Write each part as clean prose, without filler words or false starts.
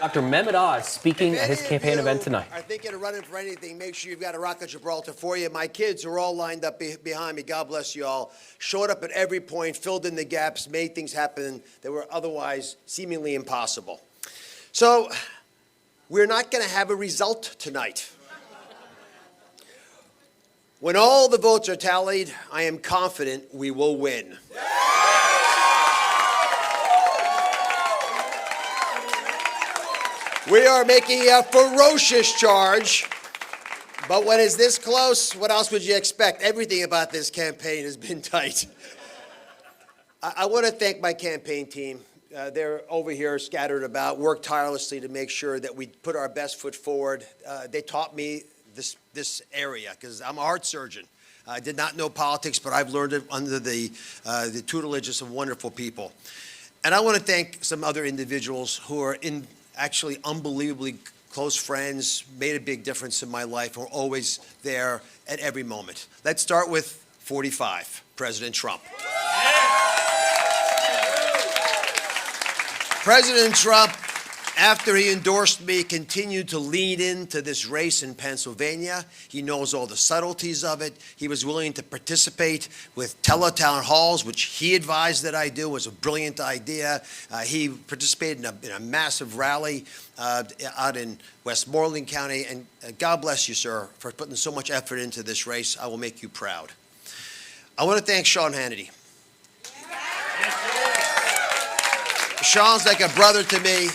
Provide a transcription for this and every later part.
Dr. Mehmet Oz speaking at his campaign event tonight. Are thinking of running for anything, make sure you've got a Rocket Gibraltar for you. My kids are all lined up behind me. God bless you all. Showed up at every point, filled in the gaps, made things happen that were otherwise seemingly impossible. So we're not going to have a result tonight. When all the votes are tallied, I am confident we will win. We are making a ferocious charge, but when it's this close, what else would you expect? Everything about this campaign has been tight. I want to thank my campaign team. They're over here scattered about, worked tirelessly to make sure that we put our best foot forward. They taught me this area because I'm a heart surgeon. I did not know politics, but I've learned it under the tutelage of some wonderful people. And I want to thank some other individuals who are actually unbelievably close friends, made a big difference in my life, are always there at every moment. Let's start with 45, President Trump. President Trump, after he endorsed me, continued to lean into this race in Pennsylvania. He knows all the subtleties of it. He was willing to participate with teletown halls, which he advised that I do. It was a brilliant idea. He participated in a massive rally out in Westmoreland County. And God bless you, sir, for putting so much effort into this race. I will make you proud. I want to thank Sean Hannity. Sean's like a brother to me.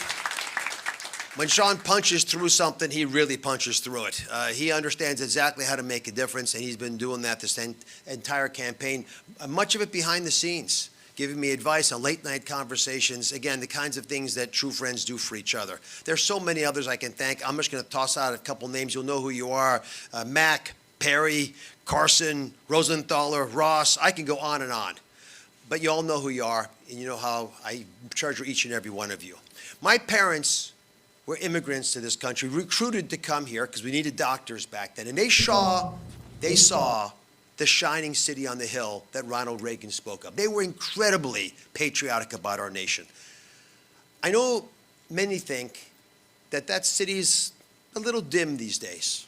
When Sean punches through something, he really punches through it. He understands exactly how to make a difference, and he's been doing that this entire campaign, much of it behind the scenes, giving me advice on late-night conversations, again, the kinds of things that true friends do for each other. There's so many others I can thank. I'm just going to toss out a couple names. You'll know who you are. Mac, Perry, Carson, Rosenthaler, Ross. I can go on and on. But you all know who you are, and you know how I treasure each and every one of you. My parents were immigrants to this country, recruited to come here because we needed doctors back then. And they saw the shining city on the hill that Ronald Reagan spoke of. They were incredibly patriotic about our nation. I know many think that city's a little dim these days,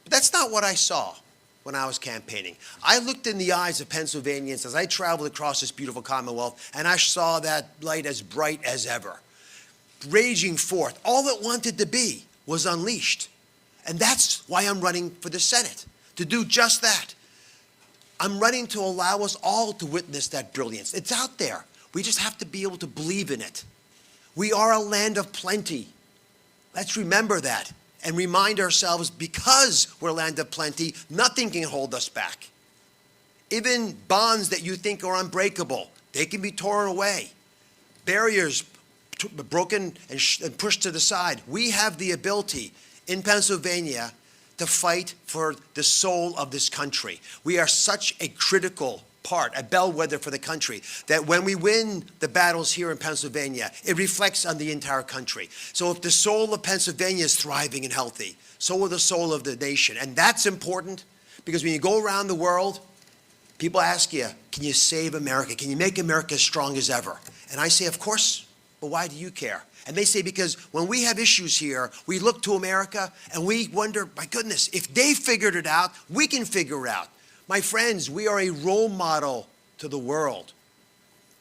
but that's not what I saw when I was campaigning. I looked in the eyes of Pennsylvanians as I traveled across this beautiful Commonwealth, and I saw that light as bright as ever, raging forth. All it wanted to be was unleashed. And that's why I'm running for the Senate, to do just that. I'm running to allow us all to witness that brilliance. It's out there. We just have to be able to believe in it. We are a land of plenty. Let's remember that and remind ourselves, because we're a land of plenty, nothing can hold us back. Even bonds that you think are unbreakable, they can be torn away. Barriers broken and pushed to the side. We have the ability in Pennsylvania to fight for the soul of this country. We are such a critical part, a bellwether for the country, that when we win the battles here in Pennsylvania, it reflects on the entire country. So if the soul of Pennsylvania is thriving and healthy, so will the soul of the nation. And that's important because when you go around the world, people ask you, can you save America? Can you make America as strong as ever? And I say, of course, but why do you care? And they say, because when we have issues here, we look to America and we wonder, my goodness, if they figured it out, we can figure it out. My friends, we are a role model to the world.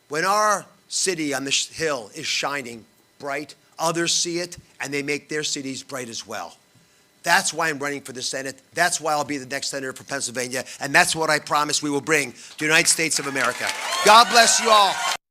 When our city on this hill is shining bright, others see it and they make their cities bright as well. That's why I'm running for the Senate. That's why I'll be the next senator from Pennsylvania. And that's what I promise we will bring to the United States of America. God bless you all.